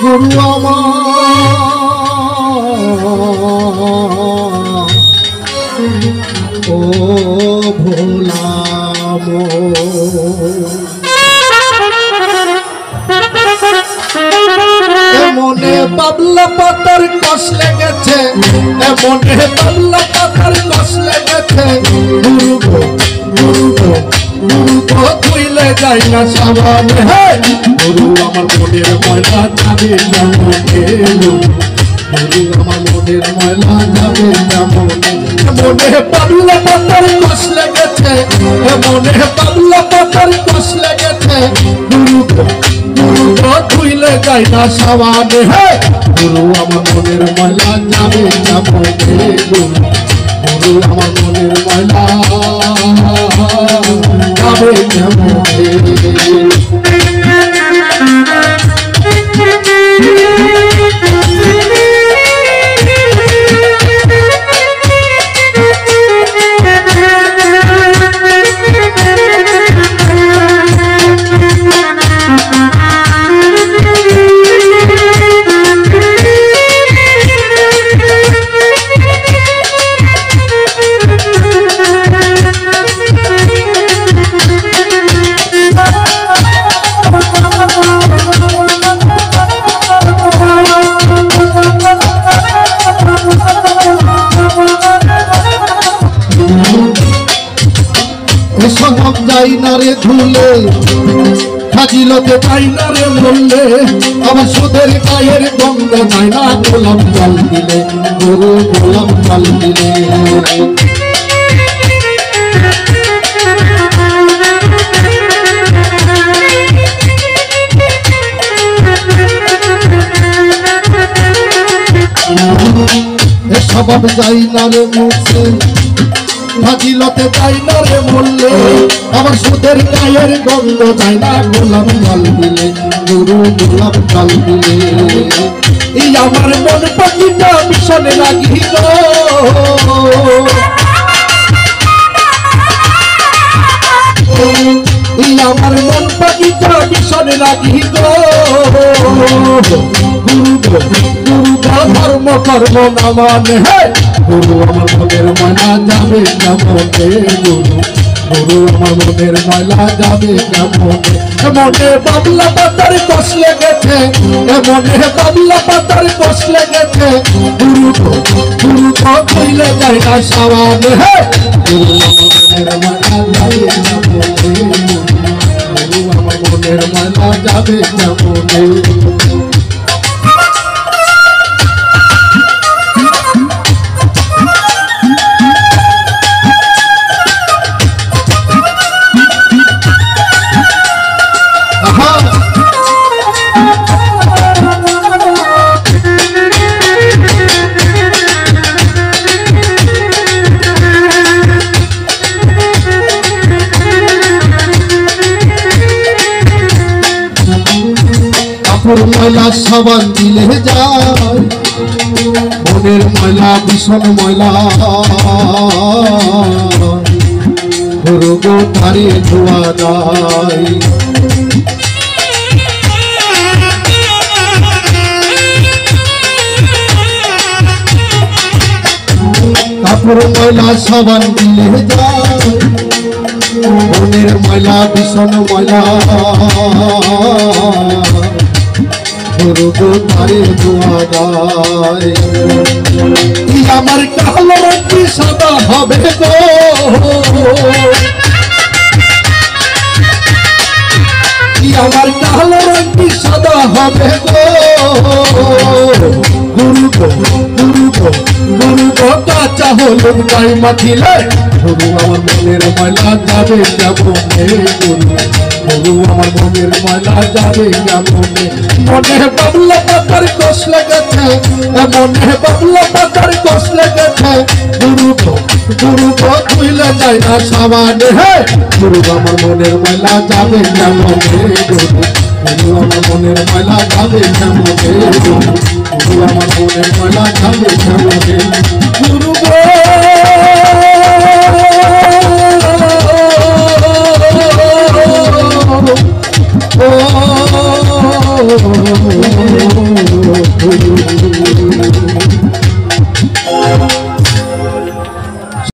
গুরু আমার ও ভোলাম মনে বাবলা পাতার কষ লেগেছে, মনে বাবলা পাতার কষ লেগেছে। গুরু গো গুরু গো গুরু গো তুইলে যাই না সাবানে। গুরু আমার মনের ময়লা যাবে যেমনে, গুরু আমার মনের ময়লা যাবে যেমনে। মনে বাবলা পাতার কষ লেগেছে, মনে বাবলা পাতার কষ লেগেছে। গুরু গো গুরু গো তুইলে যাই না সাবানে। গুরু আমার মনের ময়লা যাবে যেমনে, গুরু আমার মনের ময়লা যাবে যেমনে। সব যাই না রে ধুলে, খাজিলতে যাই না রে বললে, আমার সুদের গায়ের গন্ধ যায় না গোলাপ জল দিলে, গুরু গোলাপ জল দিলে। স্বভাব যাই না রে মুখে, ফাজিলতে যাই না রে বললে, আমার সুদের গায়ের গন্ধ যায় না গোলাপ জল দিলে, গুরু গোলাপ জল দিলে। এই আমার মন পাখিটা ভীষণ রাগি গো, এই আমার মন পাখিটা ভীষণ রাগি গো। গুরু গো গুরু গো ধর্ম কর্ম না মানে। গুরু আমার মনের ময়লা যাবে যেমনে, গুরু আমার মনের ময়লা যাবে যেমনে। মনে বাবলা পাতার কষ লেগেছে, মনে বাবলা পাতার কষ লেগেছে। গুরু গো গুরু গো কইলে যায় না সাবানে। গুরু আমার মনের ময়লা যাবে যেমনে, গুরু আমার মনের ময়লা যাবে যেমনে। ময়লা সাবান দিলে যায়, মনের ময়লা ভীষণ ময়লা। গুরু গো তারে ধোয়া যায়, কাপড় ময়লা সাবান দিলে যায়, মনের ময়লা ভীষণ ময়লা। গুরু গো তারে ধোয়া যায়। আমার কালো রঙি সাদা হবে গো, আমার কালো রঙি সাদা হবে গো। গুরু গো গুরু গো গুরু গো কাঁচা হলুদ গায়ে মাখিলে, গুরু আমার মনের ময়লা যাবে যেমনে। গুরু আমার মনের ময়লা যাবে যেমনে। মনে বাবলা পাতার কষ লেগেছে, মনে বাবলা পাতার কষ লেগেছে। গুরু গো তুইলে যায় না সাবানে। গুরু আমার মনের ময়লা যাবে যেমনে, গুরু আমার মনের ময়লা যাবে যেমনে, গুরু আমার মনের ময়লা যাবে যেমনে। গুরু গো গো